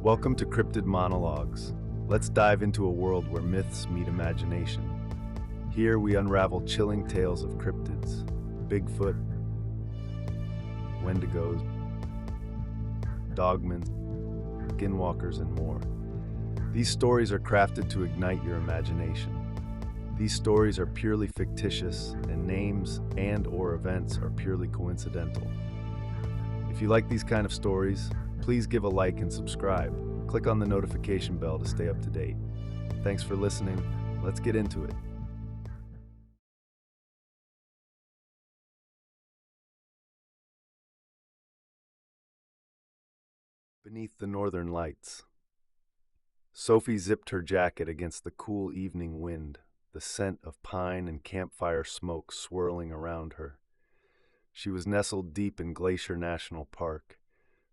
Welcome to Cryptid Monologues. Let's dive into a world where myths meet imagination. Here we unravel chilling tales of cryptids, Bigfoot, Wendigos, Dogman, skinwalkers, and more. These stories are crafted to ignite your imagination. These stories are purely fictitious, and names and/or events are purely coincidental. If you like these kind of stories, please give a like and subscribe. Click on the notification bell to stay up to date. Thanks for listening. Let's get into it. Beneath the northern lights. Sophie zipped her jacket against the cool evening wind, the scent of pine and campfire smoke swirling around her. She was nestled deep in Glacier National Park,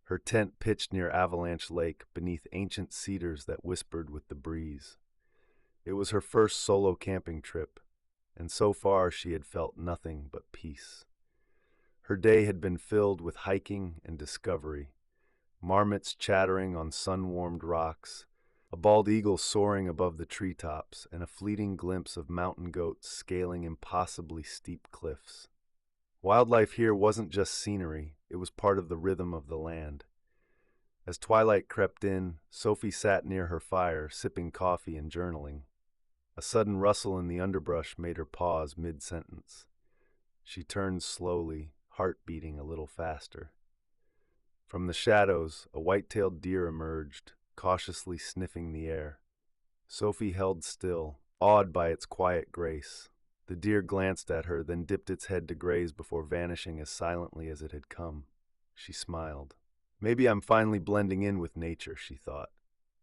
her tent pitched near Avalanche Lake beneath ancient cedars that whispered with the breeze. It was her first solo camping trip, and so far she had felt nothing but peace. Her day had been filled with hiking and discovery, marmots chattering on sun-warmed rocks, a bald eagle soaring above the treetops, and a fleeting glimpse of mountain goats scaling impossibly steep cliffs. Wildlife here wasn't just scenery, it was part of the rhythm of the land. As twilight crept in, Sophie sat near her fire, sipping coffee and journaling. A sudden rustle in the underbrush made her pause mid-sentence. She turned slowly, heart beating a little faster. From the shadows, a white-tailed deer emerged, cautiously sniffing the air. Sophie held still, awed by its quiet grace. The deer glanced at her, then dipped its head to graze before vanishing as silently as it had come. She smiled. Maybe I'm finally blending in with nature, she thought.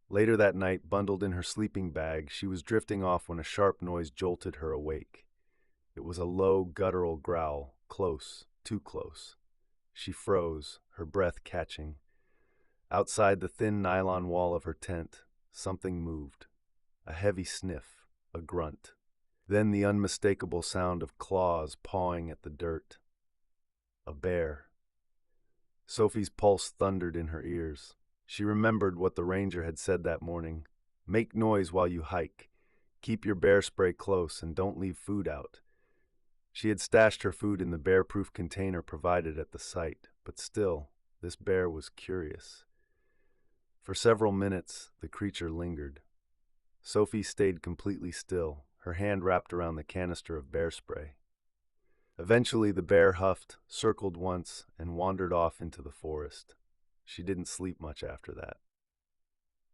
Later that night, bundled in her sleeping bag, she was drifting off when a sharp noise jolted her awake. It was a low, guttural growl, close, too close. She froze, her breath catching. Outside the thin nylon wall of her tent, something moved. A heavy sniff, a grunt. Then the unmistakable sound of claws pawing at the dirt. A bear. Sophie's pulse thundered in her ears. She remembered what the ranger had said that morning. Make noise while you hike. Keep your bear spray close and don't leave food out. She had stashed her food in the bear-proof container provided at the site, but still, this bear was curious. For several minutes, the creature lingered. Sophie stayed completely still, her hand wrapped around the canister of bear spray. Eventually, the bear huffed, circled once, and wandered off into the forest. She didn't sleep much after that.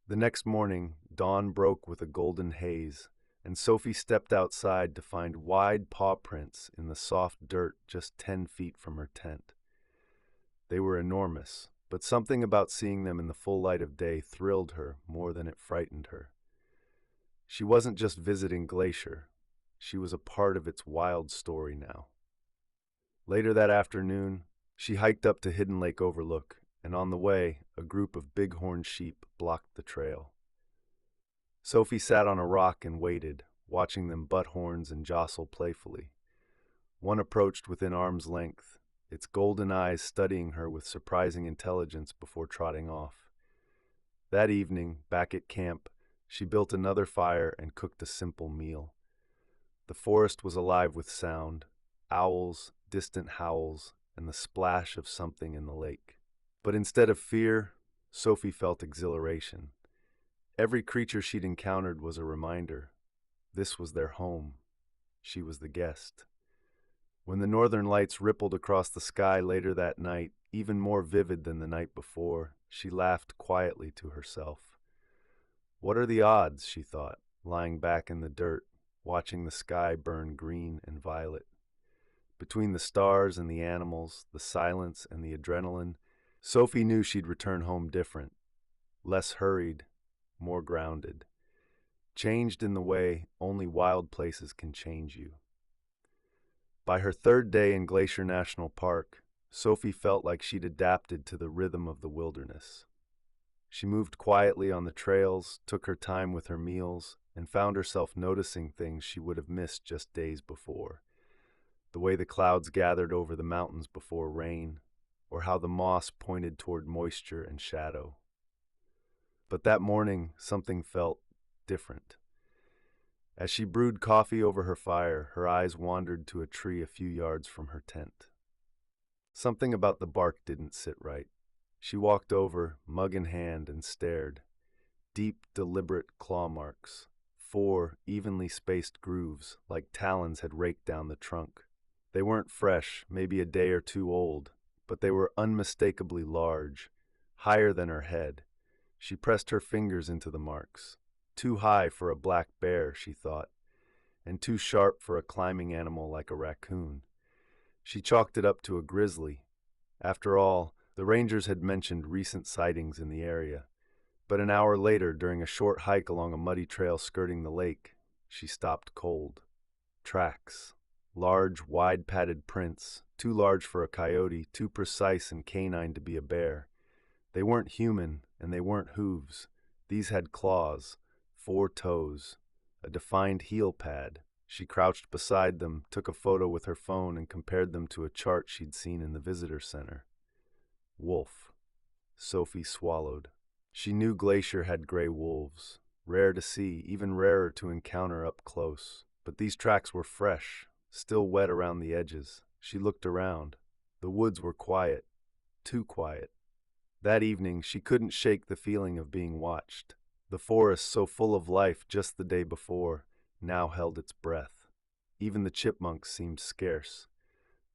The next morning, dawn broke with a golden haze, and Sophie stepped outside to find wide paw prints in the soft dirt just 10 feet from her tent. They were enormous, but something about seeing them in the full light of day thrilled her more than it frightened her. She wasn't just visiting Glacier. She was a part of its wild story now. Later that afternoon, she hiked up to Hidden Lake Overlook, and on the way, a group of bighorn sheep blocked the trail. Sophie sat on a rock and waited, watching them butt horns and jostle playfully. One approached within arm's length, its golden eyes studying her with surprising intelligence before trotting off. That evening, back at camp, she built another fire and cooked a simple meal. The forest was alive with sound, owls, distant howls, and the splash of something in the lake. But instead of fear, Sophie felt exhilaration. Every creature she'd encountered was a reminder. This was their home. She was the guest. When the northern lights rippled across the sky later that night, even more vivid than the night before, she laughed quietly to herself. What are the odds, she thought, lying back in the dirt, watching the sky burn green and violet. Between the stars and the animals, the silence and the adrenaline, Sophie knew she'd return home different, less hurried, more grounded, changed in the way only wild places can change you. By her third day in Glacier National Park, Sophie felt like she'd adapted to the rhythm of the wilderness. She moved quietly on the trails, took her time with her meals, and found herself noticing things she would have missed just days before. The way the clouds gathered over the mountains before rain, or how the moss pointed toward moisture and shadow. But that morning, something felt different. As she brewed coffee over her fire, her eyes wandered to a tree a few yards from her tent. Something about the bark didn't sit right. She walked over, mug in hand, and stared. Deep, deliberate claw marks. 4 evenly spaced grooves, like talons had raked down the trunk. They weren't fresh, maybe a day or two old, but they were unmistakably large, higher than her head. She pressed her fingers into the marks. Too high for a black bear, she thought, and too sharp for a climbing animal like a raccoon. She chalked it up to a grizzly. After all, the rangers had mentioned recent sightings in the area. But an hour later, during a short hike along a muddy trail skirting the lake, she stopped cold. Tracks. Large, wide-padded prints, too large for a coyote, too precise and canine to be a bear. They weren't human, and they weren't hooves. These had claws, 4 toes, a defined heel pad. She crouched beside them, took a photo with her phone, and compared them to a chart she'd seen in the visitor center. Wolf. Sophie swallowed. She knew Glacier had gray wolves, rare to see, even rarer to encounter up close. But these tracks were fresh, still wet around the edges. She looked around. The woods were quiet, too quiet. That evening, she couldn't shake the feeling of being watched. The forest, so full of life just the day before, now held its breath. Even the chipmunks seemed scarce.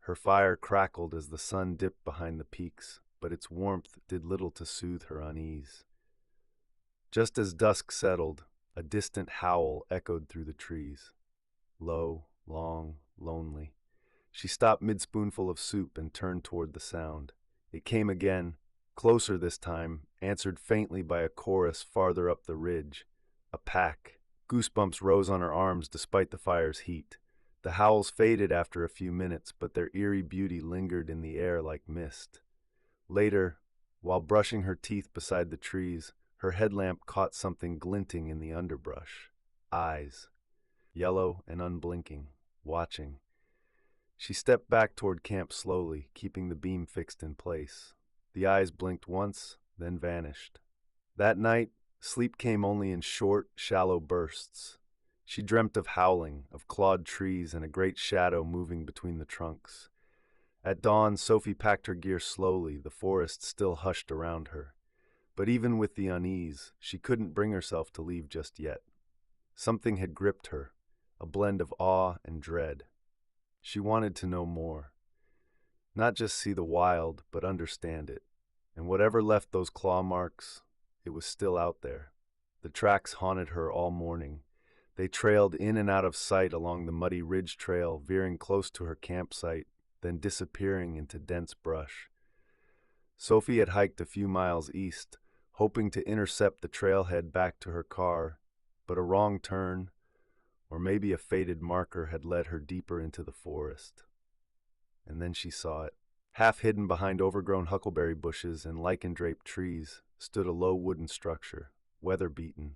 Her fire crackled as the sun dipped behind the peaks, but its warmth did little to soothe her unease. Just as dusk settled, a distant howl echoed through the trees. Low, long, lonely. She stopped mid-spoonful of soup and turned toward the sound. It came again, closer this time, answered faintly by a chorus farther up the ridge. A pack. Goosebumps rose on her arms despite the fire's heat. The howls faded after a few minutes, but their eerie beauty lingered in the air like mist. Later, while brushing her teeth beside the trees, her headlamp caught something glinting in the underbrush. Eyes. Yellow and unblinking, watching. She stepped back toward camp slowly, keeping the beam fixed in place. The eyes blinked once, then vanished. That night, sleep came only in short, shallow bursts. She dreamt of howling, of clawed trees, and a great shadow moving between the trunks. At dawn, Sophie packed her gear slowly, the forest still hushed around her. But even with the unease, she couldn't bring herself to leave just yet. Something had gripped her, a blend of awe and dread. She wanted to know more. Not just see the wild, but understand it. And whatever left those claw marks, it was still out there. The tracks haunted her all morning. They trailed in and out of sight along the muddy ridge trail, veering close to her campsite, then disappearing into dense brush. Sophie had hiked a few miles east, hoping to intercept the trailhead back to her car, but a wrong turn, or maybe a faded marker, had led her deeper into the forest. And then she saw it. Half hidden behind overgrown huckleberry bushes and lichen-draped trees stood a low wooden structure, weather-beaten,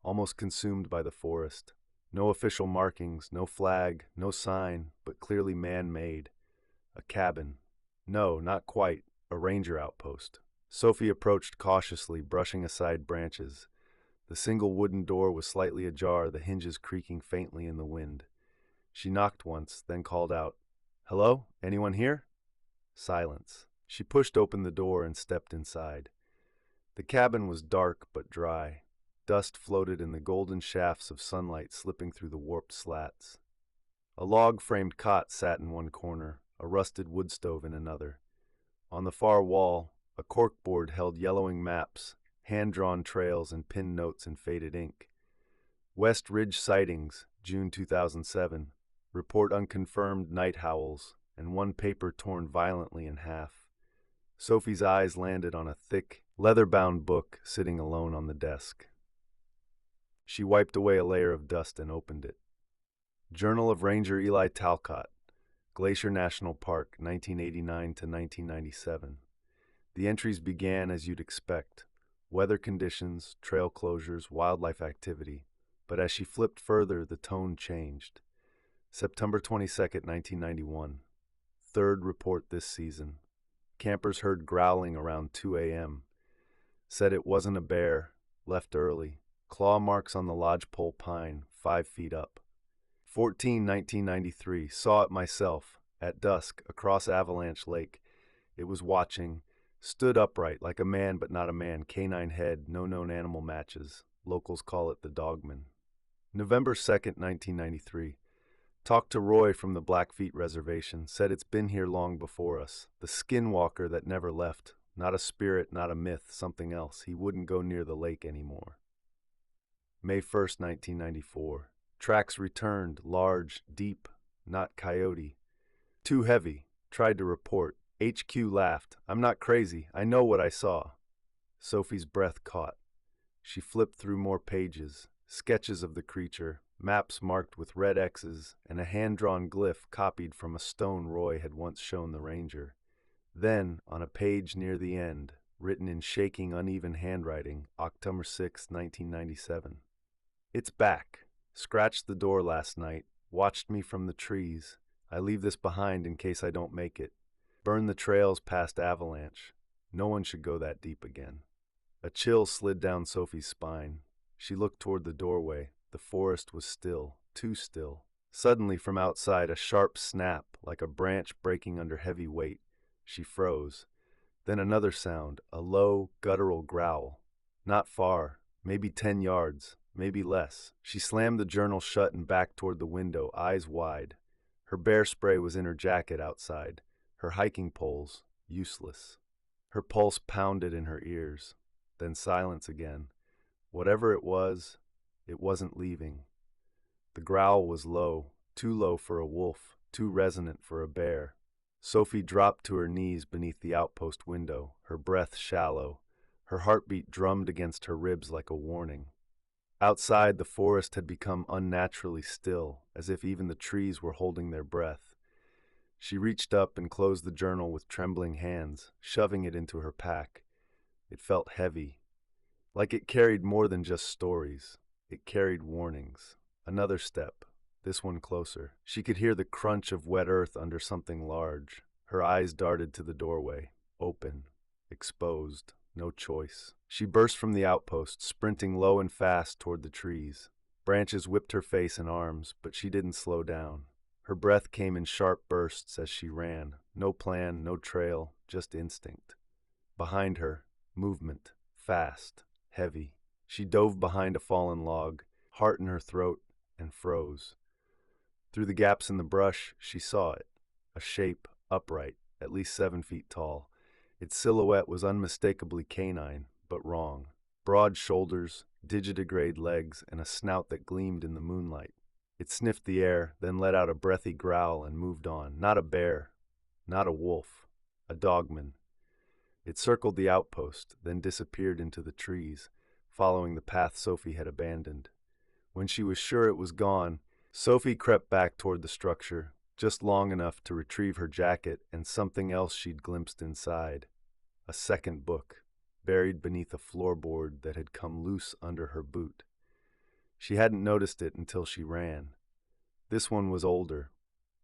almost consumed by the forest. No official markings, no flag, no sign, but clearly man-made. A cabin. No, not quite. A ranger outpost. Sophie approached cautiously, brushing aside branches. The single wooden door was slightly ajar, the hinges creaking faintly in the wind. She knocked once, then called out, "Hello? Anyone here?" Silence. She pushed open the door and stepped inside. The cabin was dark but dry. Dust floated in the golden shafts of sunlight slipping through the warped slats. A log-framed cot sat in one corner, a rusted wood stove in another. On the far wall, a corkboard held yellowing maps, hand-drawn trails, and pinned notes in faded ink. West Ridge sightings, June 2007. Report unconfirmed night howls, and one paper torn violently in half. Sophie's eyes landed on a thick, leather-bound book sitting alone on the desk. She wiped away a layer of dust and opened it. Journal of Ranger Eli Talcott, Glacier National Park, 1989 to 1997. The entries began as you'd expect. Weather conditions, trail closures, wildlife activity. But as she flipped further, the tone changed. September 22nd, 1991. Third report this season. Campers heard growling around 2 a.m. Said it wasn't a bear, left early. Claw marks on the lodgepole pine, 5 feet up. 1993. Saw it myself, at dusk, across Avalanche Lake. It was watching, stood upright, like a man but not a man, canine head, no known animal matches. Locals call it the Dogman. November 2nd, 1993. Talked to Roy from the Blackfeet Reservation, said it's been here long before us. The skinwalker that never left. Not a spirit, not a myth, something else. He wouldn't go near the lake anymore. May 1st, 1994. Tracks returned, large, deep, not coyote. Too heavy. Tried to report. HQ laughed. I'm not crazy. I know what I saw. Sophie's breath caught. She flipped through more pages. Sketches of the creature, maps marked with red X's, and a hand-drawn glyph copied from a stone Roy had once shown the ranger. Then, on a page near the end, written in shaking, uneven handwriting, October 6, 1997. It's back. Scratched the door last night. Watched me from the trees. I leave this behind in case I don't make it. Burn the trails past Avalanche. No one should go that deep again. A chill slid down Sophie's spine. She looked toward the doorway. The forest was still, too still. Suddenly, from outside, a sharp snap, like a branch breaking under heavy weight. She froze. Then another sound, a low, guttural growl. Not far, maybe 10 yards, maybe less. She slammed the journal shut and backed toward the window, eyes wide. Her bear spray was in her jacket outside. Her hiking poles, useless. Her pulse pounded in her ears. Then silence again. Whatever it wasn't leaving. The growl was low, too low for a wolf, too resonant for a bear. Sophie dropped to her knees beneath the outpost window, her breath shallow. Her heartbeat drummed against her ribs like a warning. Outside, the forest had become unnaturally still, as if even the trees were holding their breath. She reached up and closed the journal with trembling hands, shoving it into her pack. It felt heavy, like it carried more than just stories. It carried warnings. Another step, this one closer. She could hear the crunch of wet earth under something large. Her eyes darted to the doorway, open, exposed, no choice. She burst from the outpost, sprinting low and fast toward the trees. Branches whipped her face and arms, but she didn't slow down. Her breath came in sharp bursts as she ran. No plan, no trail, just instinct. Behind her, movement, fast, heavy. She dove behind a fallen log, heart in her throat, and froze. Through the gaps in the brush, she saw it. A shape, upright, at least 7 feet tall. Its silhouette was unmistakably canine, but wrong. Broad shoulders, digitigrade legs, and a snout that gleamed in the moonlight. It sniffed the air, then let out a breathy growl and moved on. Not a bear, not a wolf, a dogman. It circled the outpost, then disappeared into the trees, following the path Sophie had abandoned. When she was sure it was gone, Sophie crept back toward the structure, just long enough to retrieve her jacket and something else she'd glimpsed inside. A second book, buried beneath a floorboard that had come loose under her boot. She hadn't noticed it until she ran. This one was older,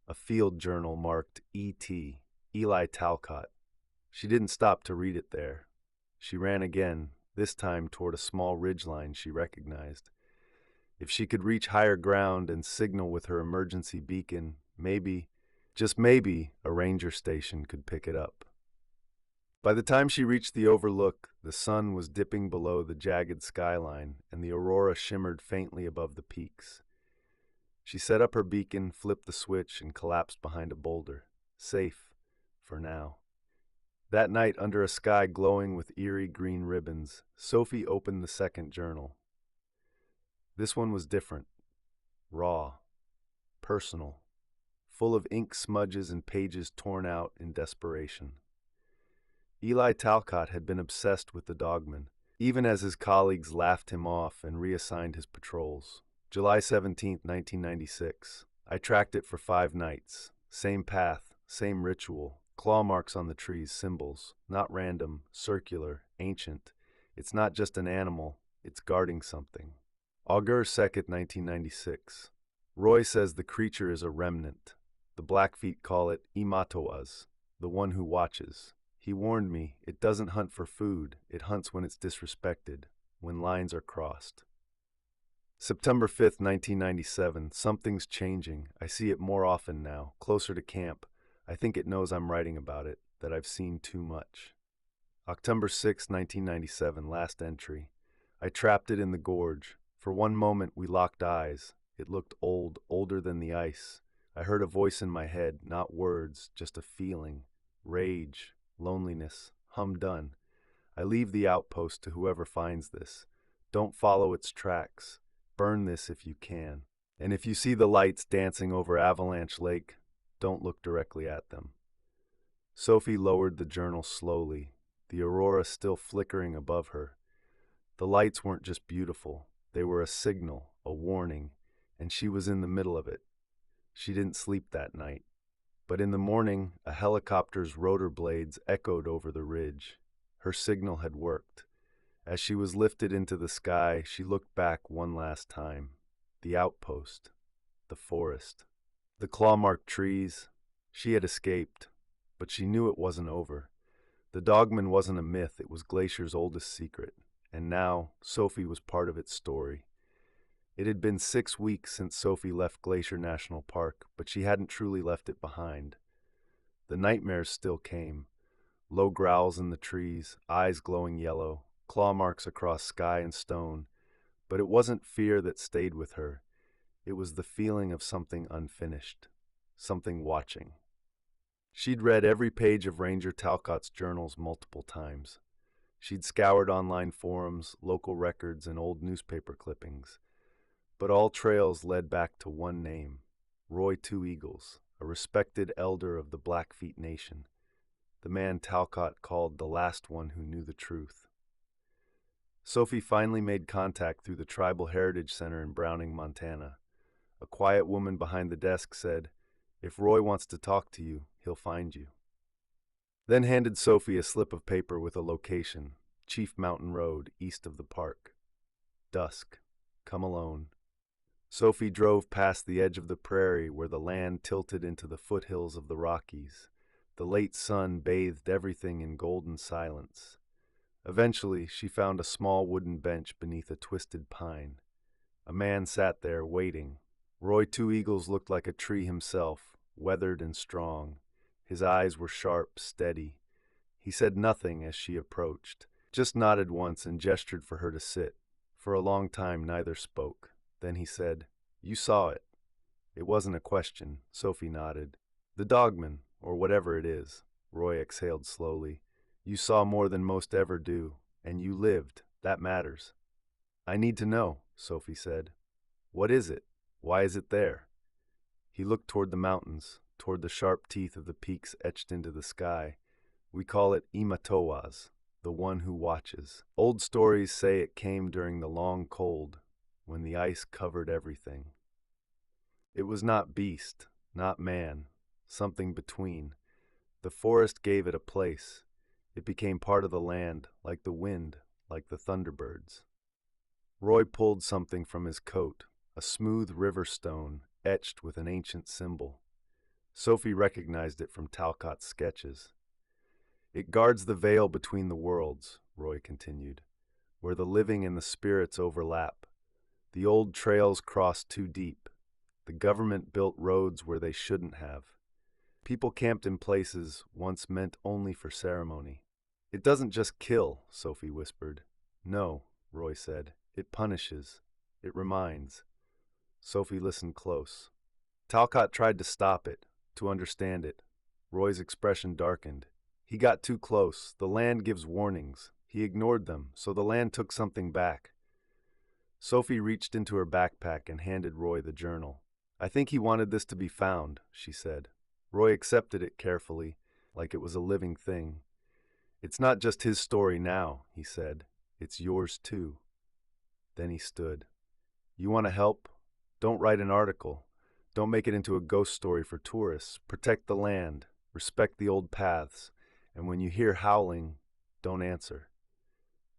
a field journal marked E.T., Eli Talcott. She didn't stop to read it there. She ran again, this time toward a small ridgeline she recognized. If she could reach higher ground and signal with her emergency beacon, maybe, just maybe, a ranger station could pick it up. By the time she reached the overlook, the sun was dipping below the jagged skyline, and the aurora shimmered faintly above the peaks. She set up her beacon, flipped the switch, and collapsed behind a boulder. Safe, for now. That night, under a sky glowing with eerie green ribbons, Sophie opened the second journal. This one was different. Raw. Personal. Full of ink smudges and pages torn out in desperation. Eli Talcott had been obsessed with the Dogman, even as his colleagues laughed him off and reassigned his patrols. July 17, 1996. I tracked it for 5 nights. Same path, same ritual. Claw marks on the trees, symbols. Not random, circular, ancient. It's not just an animal, it's guarding something. August 2nd, 1996. Roy says the creature is a remnant. The Blackfeet call it Imatoas, the one who watches. He warned me, it doesn't hunt for food, it hunts when it's disrespected. when lines are crossed. September 5th, 1997. Something's changing. I see it more often now, closer to camp. I think it knows I'm writing about it, that I've seen too much. October 6th, 1997. Last entry. I trapped it in the gorge. For one moment we locked eyes. It looked old, older than the ice. I heard a voice in my head, not words, just a feeling. Rage, loneliness, done. I leave the outpost to whoever finds this. Don't follow its tracks. Burn this if you can. And if you see the lights dancing over Avalanche Lake, don't look directly at them. Sophie lowered the journal slowly, the aurora still flickering above her. The lights weren't just beautiful, they were a signal, a warning, and she was in the middle of it. She didn't sleep that night. But in the morning, a helicopter's rotor blades echoed over the ridge. Her signal had worked. As she was lifted into the sky, she looked back one last time. The outpost. The forest. The claw-marked trees. She had escaped, but she knew it wasn't over. The Dogman wasn't a myth, it was Glacier's oldest secret. And now, Sophie was part of its story. It had been 6 weeks since Sophie left Glacier National Park, but she hadn't truly left it behind. The nightmares still came. Low growls in the trees, eyes glowing yellow, claw marks across sky and stone. But it wasn't fear that stayed with her. It was the feeling of something unfinished, something watching. She'd read every page of Ranger Talcott's journals multiple times. She'd scoured online forums, local records, and old newspaper clippings. But all trails led back to one name, Roy Two Eagles, a respected elder of the Blackfeet Nation, the man Talcott called the last one who knew the truth. Sophie finally made contact through the Tribal Heritage Center in Browning, Montana. A quiet woman behind the desk said, "If Roy wants to talk to you, he'll find you." Then handed Sophie a slip of paper with a location, Chief Mountain Road, east of the park. Dusk. Come alone. Sophie drove past the edge of the prairie where the land tilted into the foothills of the Rockies. The late sun bathed everything in golden silence. Eventually, she found a small wooden bench beneath a twisted pine. A man sat there, waiting. Roy Two Eagles looked like a tree himself, weathered and strong. His eyes were sharp, steady. He said nothing as she approached, just nodded once and gestured for her to sit. For a long time, neither spoke. Then he said, "You saw it." It wasn't a question. Sophie nodded. "The Dogman, or whatever it is." Roy exhaled slowly. "You saw more than most ever do, and you lived. That matters." "I need to know," Sophie said. "What is it? Why is it there?" He looked toward the mountains, toward the sharp teeth of the peaks etched into the sky. "We call it Imatowaz, the one who watches. Old stories say it came during the long cold, when the ice covered everything. It was not beast, not man, something between. The forest gave it a place. It became part of the land, like the wind, like the thunderbirds." Roy pulled something from his coat, a smooth river stone, etched with an ancient symbol. Sophie recognized it from Talcott's sketches. "It guards the veil between the worlds," Roy continued, "where the living and the spirits overlap. The old trails cross too deep. The government built roads where they shouldn't have. People camped in places once meant only for ceremony." "It doesn't just kill," Sophie whispered. "No," Roy said. "It punishes. It reminds." Sophie listened close. "Talcott tried to stop it, to understand it." Roy's expression darkened. "He got too close. The land gives warnings. He ignored them, so the land took something back." Sophie reached into her backpack and handed Roy the journal. "I think he wanted this to be found," she said. Roy accepted it carefully, like it was a living thing. "It's not just his story now," he said. "It's yours too." Then he stood. "You want to help? Don't write an article. Don't make it into a ghost story for tourists. Protect the land. Respect the old paths. And when you hear howling, don't answer."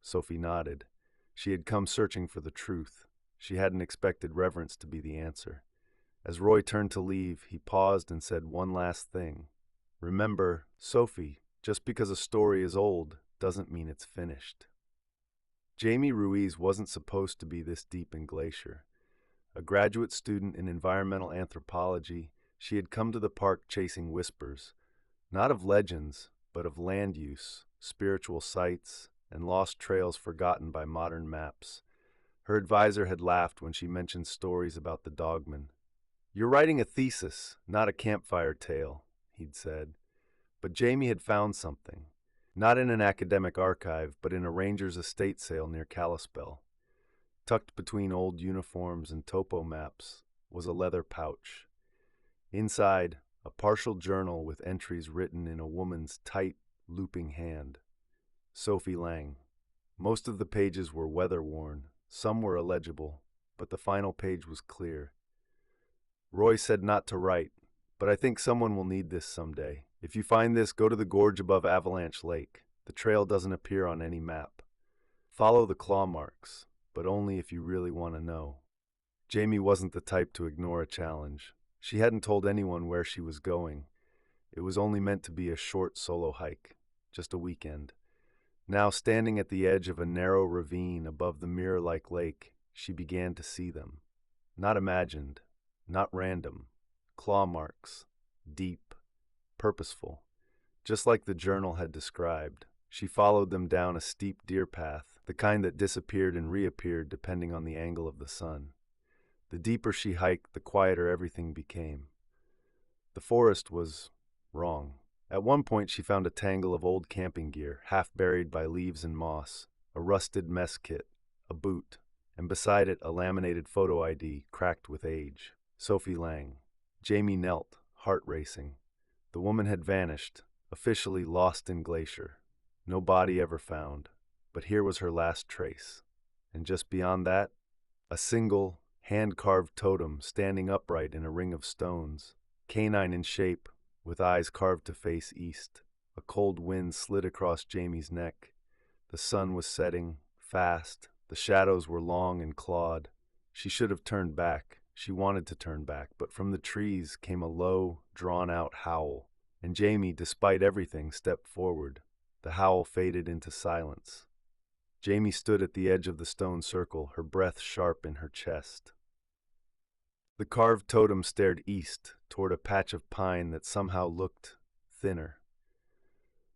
Sophie nodded. She had come searching for the truth. She hadn't expected reverence to be the answer. As Roy turned to leave, he paused and said one last thing. "Remember, Sophie, just because a story is old doesn't mean it's finished." Jamie Ruiz wasn't supposed to be this deep in Glacier. A graduate student in environmental anthropology, she had come to the park chasing whispers, not of legends, but of land use, spiritual sites, and lost trails forgotten by modern maps. Her advisor had laughed when she mentioned stories about the Dogman. "You're writing a thesis, not a campfire tale," he'd said. But Jamie had found something, not in an academic archive, but in a ranger's estate sale near Kalispell. Tucked between old uniforms and topo maps was a leather pouch. Inside, a partial journal with entries written in a woman's tight, looping hand. Sophie Lang. Most of the pages were weather-worn, some were illegible, but the final page was clear. "Roy said not to write, but I think someone will need this someday. If you find this, go to the gorge above Avalanche Lake. The trail doesn't appear on any map. Follow the claw marks, but only if you really want to know." Jamie wasn't the type to ignore a challenge. She hadn't told anyone where she was going. It was only meant to be a short solo hike, just a weekend. Now, standing at the edge of a narrow ravine above the mirror-like lake, she began to see them. Not imagined, not random. Claw marks. Deep. Purposeful. Just like the journal had described. She followed them down a steep deer path, the kind that disappeared and reappeared depending on the angle of the sun. The deeper she hiked, the quieter everything became. The forest was wrong. At one point she found a tangle of old camping gear, half buried by leaves and moss, a rusted mess kit, a boot, and beside it a laminated photo ID cracked with age. Sophie Lang. Jamie knelt, heart racing. The woman had vanished, officially lost in Glacier. No body ever found, but here was her last trace. And just beyond that, a single, hand-carved totem standing upright in a ring of stones, canine in shape, with eyes carved to face east. A cold wind slid across Jamie's neck. The sun was setting, fast. The shadows were long and clawed. She should have turned back. She wanted to turn back, but from the trees came a low, drawn-out howl. And Jamie, despite everything, stepped forward. The howl faded into silence. Jamie stood at the edge of the stone circle, her breath sharp in her chest. The carved totem stared east, toward a patch of pine that somehow looked thinner.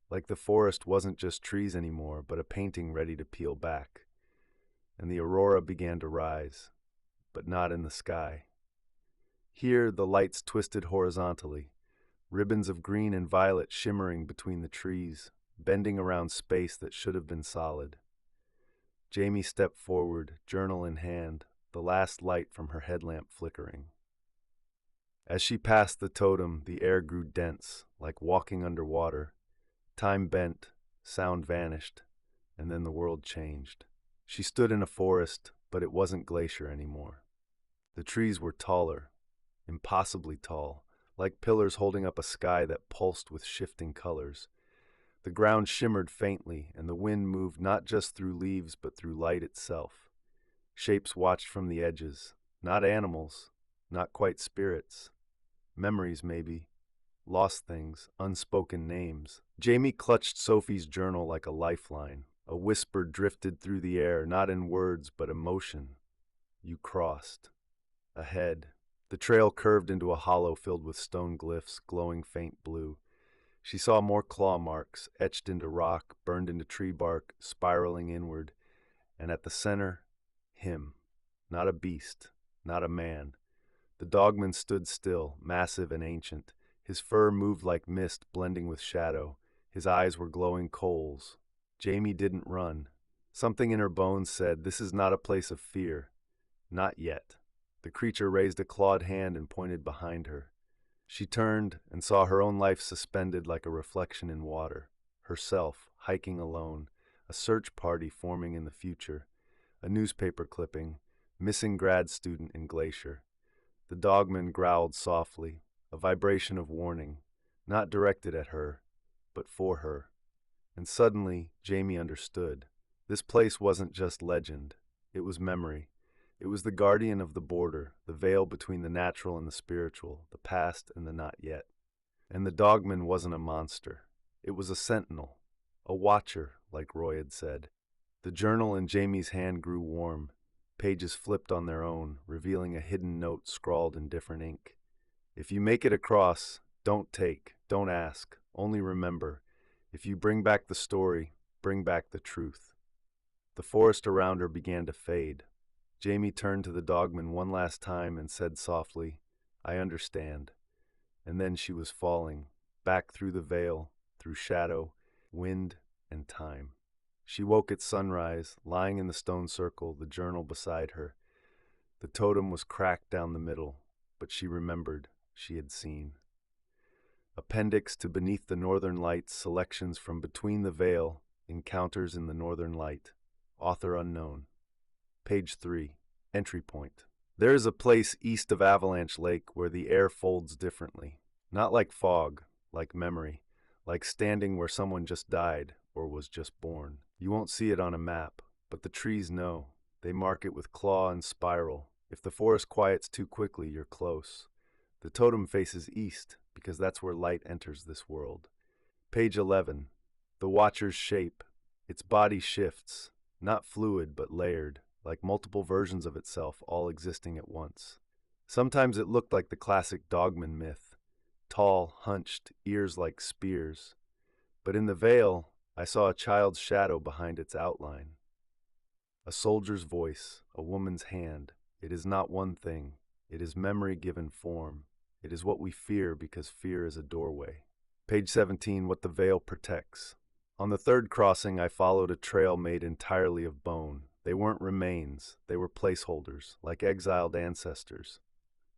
Like the forest wasn't just trees anymore, but a painting ready to peel back. And the aurora began to rise, but not in the sky. Here the lights twisted horizontally, ribbons of green and violet shimmering between the trees, bending around space that should have been solid. Jamie stepped forward, journal in hand, the last light from her headlamp flickering. As she passed the totem, the air grew dense, like walking underwater. Time bent, sound vanished, and then the world changed. She stood in a forest, but it wasn't Glacier anymore. The trees were taller, impossibly tall, like pillars holding up a sky that pulsed with shifting colors. The ground shimmered faintly, and the wind moved not just through leaves but through light itself. Shapes watched from the edges, not animals, not quite spirits. Memories, maybe. Lost things, unspoken names. Jamie clutched Sophie's journal like a lifeline. A whisper drifted through the air, not in words but emotion. You crossed. Ahead, the trail curved into a hollow filled with stone glyphs, glowing faint blue. She saw more claw marks, etched into rock, burned into tree bark, spiraling inward. And at the center, him. Not a beast, not a man. The Dogman stood still, massive and ancient. His fur moved like mist, blending with shadow. His eyes were glowing coals. Jamie didn't run. Something in her bones said, "This is not a place of fear." Not yet. The creature raised a clawed hand and pointed behind her. She turned and saw her own life suspended like a reflection in water. Herself, hiking alone. A search party forming in the future. A newspaper clipping. Missing grad student in Glacier. The Dogman growled softly, a vibration of warning, not directed at her, but for her. And suddenly, Jamie understood. This place wasn't just legend. It was memory. It was the guardian of the border, the veil between the natural and the spiritual, the past and the not yet. And the Dogman wasn't a monster. It was a sentinel, a watcher, like Roy had said. The journal in Jamie's hand grew warm. Pages flipped on their own, revealing a hidden note scrawled in different ink. If you make it across, don't take, don't ask, only remember. If you bring back the story, bring back the truth. The forest around her began to fade. Jamie turned to the Dogman one last time and said softly, "I understand." And then she was falling, back through the veil, through shadow, wind, and time. She woke at sunrise, lying in the stone circle, the journal beside her. The totem was cracked down the middle, but she remembered, she had seen. Appendix to Beneath the Northern Lights, selections from Between the Veil, Encounters in the Northern Light. Author unknown. Page 3. Entry point. There is a place east of Avalanche Lake where the air folds differently. Not like fog, like memory, like standing where someone just died or was just born. You won't see it on a map, but the trees know. They mark it with claw and spiral. If the forest quiets too quickly, you're close. The totem faces east, because that's where light enters this world. Page 11. The Watcher's shape. Its body shifts, not fluid but layered, like multiple versions of itself all existing at once. Sometimes it looked like the classic Dogman myth, tall, hunched, ears like spears. But in the veil, I saw a child's shadow behind its outline. A soldier's voice, a woman's hand. It is not one thing. It is memory given form. It is what we fear because fear is a doorway. Page 17, What the Veil Protects. On the third crossing, I followed a trail made entirely of bone. They weren't remains. They were placeholders, like exiled ancestors.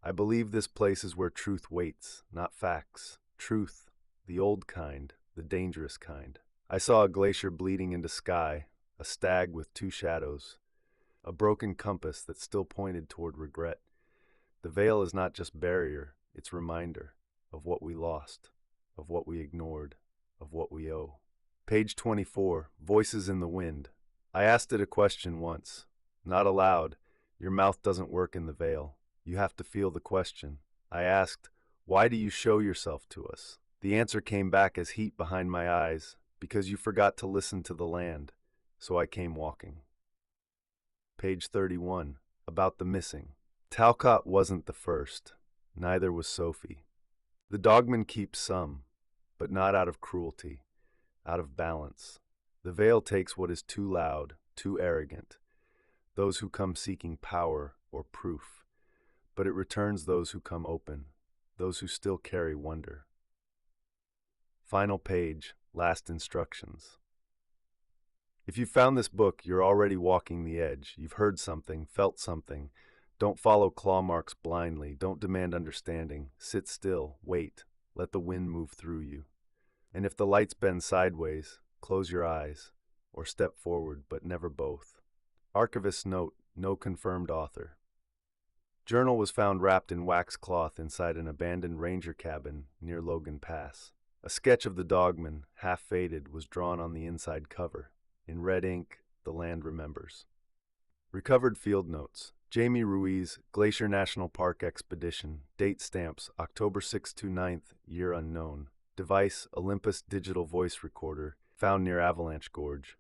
I believe this place is where truth waits, not facts. Truth, the old kind, the dangerous kind. I saw a glacier bleeding into sky, a stag with two shadows, a broken compass that still pointed toward regret. The veil is not just barrier, it's reminder of what we lost, of what we ignored, of what we owe. Page 24, Voices in the Wind. I asked it a question once, not aloud. Your mouth doesn't work in the veil. You have to feel the question. I asked, "Why do you show yourself to us?" The answer came back as heat behind my eyes, "Because you forgot to listen to the land, so I came walking." Page 31, About the Missing. Talcott wasn't the first, neither was Sophie. The Dogman keeps some, but not out of cruelty, out of balance. The veil takes what is too loud, too arrogant, those who come seeking power or proof, but it returns those who come open, those who still carry wonder. Final page, last instructions. If you found this book, you're already walking the edge. You've heard something, felt something. Don't follow claw marks blindly. Don't demand understanding. Sit still, wait, let the wind move through you. And if the lights bend sideways, close your eyes, or step forward, but never both. Archivist's note, no confirmed author. Journal was found wrapped in wax cloth inside an abandoned ranger cabin near Logan Pass. A sketch of the Dogman, half faded, was drawn on the inside cover. In red ink, The Land Remembers. Recovered field notes. Jamie Ruiz, Glacier National Park Expedition. Date stamps, October 6 to 9th, year unknown. Device, Olympus digital voice recorder, found near Avalanche Gorge.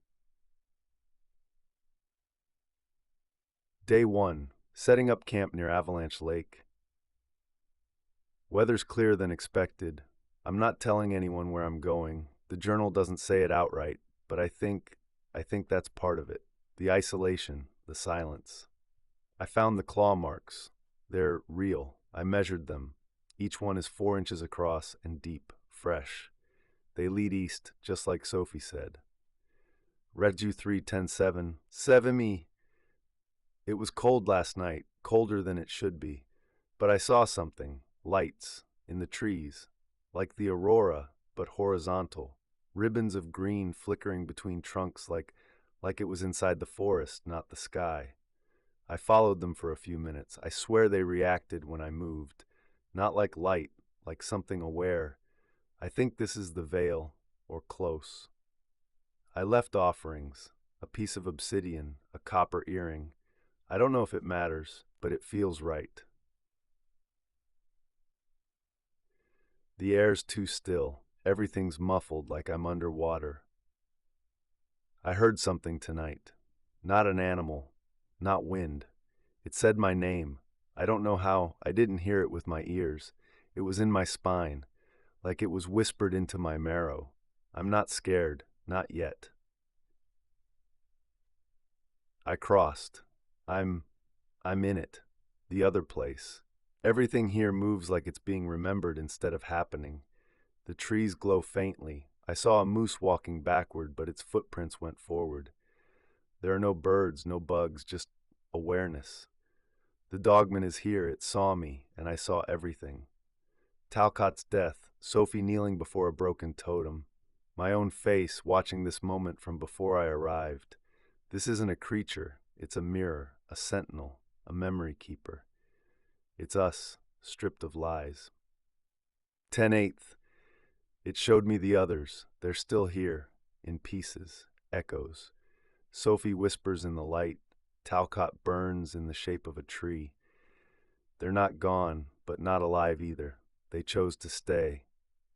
Day 1. Setting up camp near Avalanche Lake. Weather's clearer than expected. I'm not telling anyone where I'm going. The journal doesn't say it outright, but I think that's part of it. The isolation, the silence. I found the claw marks. They're real. I measured them. Each one is 4 inches across and deep, fresh. They lead east, just like Sophie said. Reju 3-10-7. Sevimi. It was cold last night, colder than it should be. But I saw something, lights, in the trees. Like the aurora, but horizontal. Ribbons of green flickering between trunks like it was inside the forest, not the sky. I followed them for a few minutes. I swear they reacted when I moved. Not like light, like something aware. I think this is the veil, or close. I left offerings, a piece of obsidian, a copper earring. I don't know if it matters, but it feels right. The air's too still. Everything's muffled like I'm underwater. I heard something tonight. not an animal, not wind. It said my name. I don't know how. I didn't hear it with my ears. It was in my spine, like it was whispered into my marrow. I'm not scared, not yet. I crossed. I'm in it. The other place. Everything here moves like it's being remembered instead of happening. The trees glow faintly. I saw a moose walking backward, but its footprints went forward. There are no birds, no bugs, just awareness. The dogman is here. It saw me, and I saw everything. Talcott's death, Sophie kneeling before a broken totem, my own face watching this moment from before I arrived. This isn't a creature, it's a mirror, a sentinel, a memory keeper. It's us, stripped of lies. 10/8. It showed me the others. They're still here, in pieces, echoes. Sophie whispers in the light. Talcott burns in the shape of a tree. They're not gone, but not alive either. They chose to stay,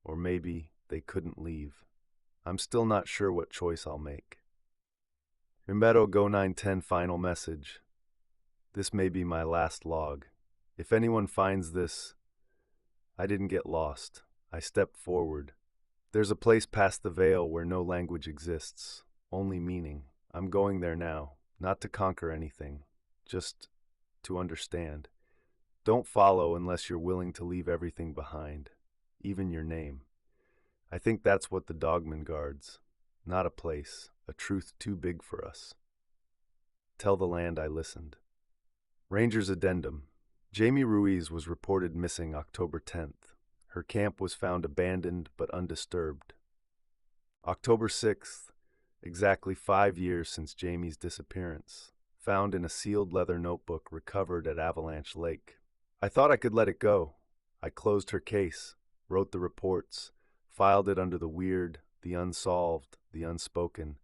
or maybe they couldn't leave. I'm still not sure what choice I'll make. Rimbetto Go 910 final message. This may be my last log. If anyone finds this, I didn't get lost. I stepped forward. There's a place past the veil where no language exists, only meaning. I'm going there now, not to conquer anything, just to understand. Don't follow unless you're willing to leave everything behind, even your name. I think that's what the dogman guards. Not a place, a truth too big for us. Tell the land I listened. Ranger's Addendum. Jamie Ruiz was reported missing October 10th. Her camp was found abandoned but undisturbed. October 6th, exactly 5 years since Jamie's disappearance. Found in a sealed leather notebook recovered at Avalanche Lake. I thought I could let it go. I closed her case, wrote the reports, filed it under the weird, the unsolved, the unspoken.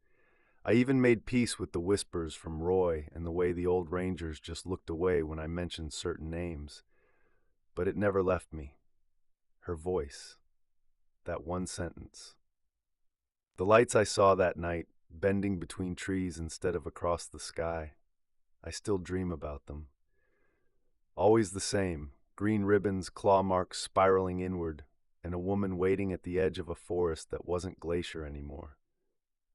I even made peace with the whispers from Roy and the way the old rangers just looked away when I mentioned certain names. But it never left me. Her voice. That one sentence. The lights I saw that night, bending between trees instead of across the sky. I still dream about them. Always the same, green ribbons, claw marks spiraling inward, and a woman waiting at the edge of a forest that wasn't Glacier anymore.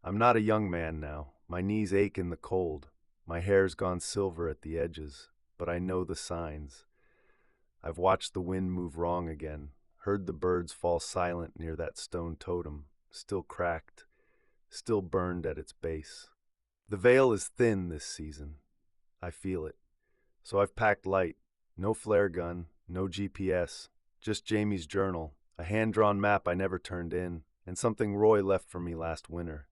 I'm not a young man now. My knees ache in the cold. My hair's gone silver at the edges, but I know the signs. I've watched the wind move wrong again, heard the birds fall silent near that stone totem, still cracked, still burned at its base. The veil is thin this season. I feel it. So I've packed light. No flare gun, no GPS, just Jamie's journal, a hand-drawn map I never turned in, and something Roy left for me last winter.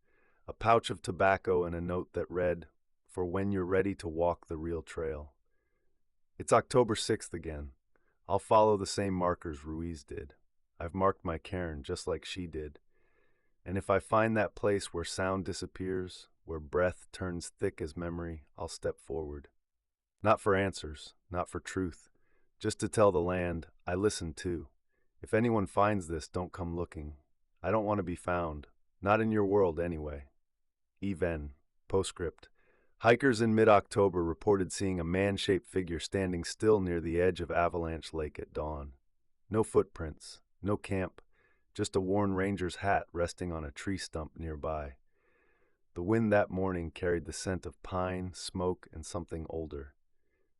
A pouch of tobacco and a note that read, "For when you're ready to walk the real trail." It's October 6th again. I'll follow the same markers Ruiz did. I've marked my cairn just like she did. And if I find that place where sound disappears, where breath turns thick as memory, I'll step forward. Not for answers, not for truth, just to tell the land, I listen too. If anyone finds this, don't come looking. I don't want to be found. Not in your world anyway. Even. Postscript. Hikers in mid-October reported seeing a man-shaped figure standing still near the edge of Avalanche Lake at dawn. No footprints, no camp, just a worn ranger's hat resting on a tree stump nearby. The wind that morning carried the scent of pine, smoke, and something older.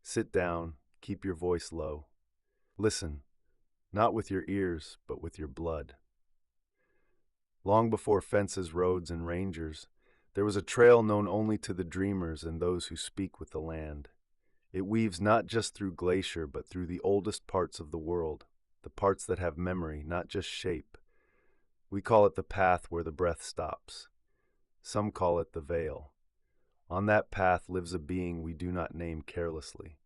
Sit down, keep your voice low. Listen, not with your ears, but with your blood. Long before fences, roads, and rangers, there was a trail known only to the dreamers and those who speak with the land. It weaves not just through Glacier, but through the oldest parts of the world, the parts that have memory, not just shape. We call it the path where the breath stops. Some call it the veil. On that path lives a being we do not name carelessly.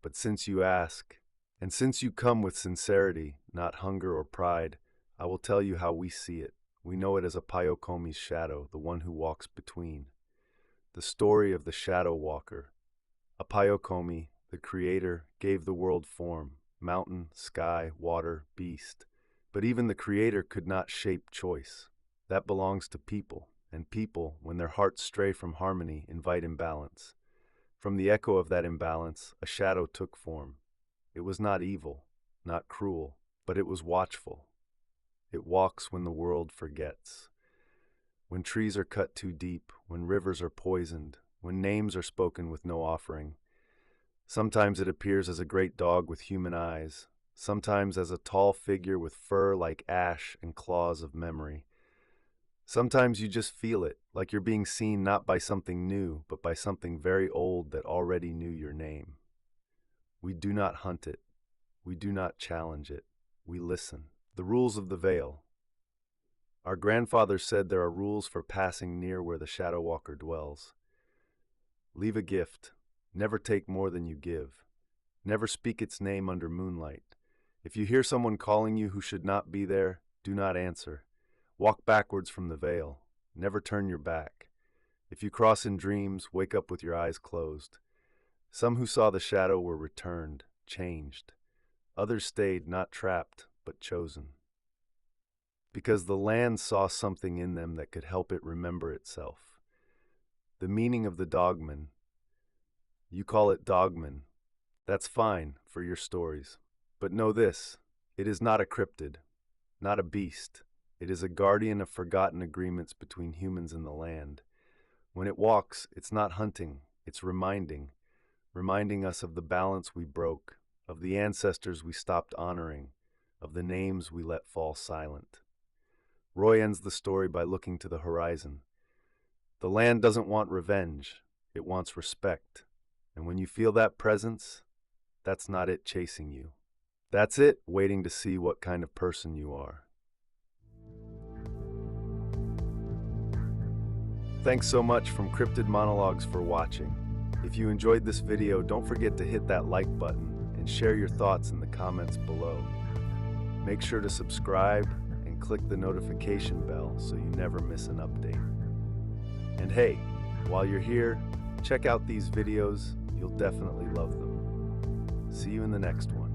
But since you ask, and since you come with sincerity, not hunger or pride, I will tell you how we see it. We know it as a Payokomi's shadow, the one who walks between. The story of the shadow walker. A Payokomi, the creator, gave the world form, mountain, sky, water, beast. But even the creator could not shape choice. That belongs to people. and people, when their hearts stray from harmony, invite imbalance. From the echo of that imbalance, a shadow took form. It was not evil, not cruel, but it was watchful. It walks when the world forgets. When trees are cut too deep, when rivers are poisoned, when names are spoken with no offering. Sometimes it appears as a great dog with human eyes, sometimes as a tall figure with fur like ash and claws of memory. Sometimes you just feel it, like you're being seen not by something new, but by something very old that already knew your name. We do not hunt it. We do not challenge it. We listen. The rules of the veil. Our grandfathers said there are rules for passing near where the shadow walker dwells. Leave a gift. Never take more than you give. Never speak its name under moonlight. If you hear someone calling you who should not be there, do not answer. Walk backwards from the veil. Never turn your back. If you cross in dreams, wake up with your eyes closed. Some who saw the shadow were returned, changed. Others stayed, not trapped, but chosen. Because the land saw something in them that could help it remember itself. The meaning of the Dogman. You call it Dogman. That's fine for your stories. But know this, it is not a cryptid, not a beast. It is a guardian of forgotten agreements between humans and the land. When it walks, it's not hunting, it's reminding us of the balance we broke, of the ancestors we stopped honoring, of the names we let fall silent. Roy ends the story by looking to the horizon. The land doesn't want revenge, it wants respect. And when you feel that presence, that's not it chasing you. That's it waiting to see what kind of person you are. Thanks so much from Cryptid Monologues for watching. If you enjoyed this video, don't forget to hit that like button and share your thoughts in the comments below. Make sure to subscribe and click the notification bell so you never miss an update. And hey, while you're here, check out these videos. You'll definitely love them. See you in the next one.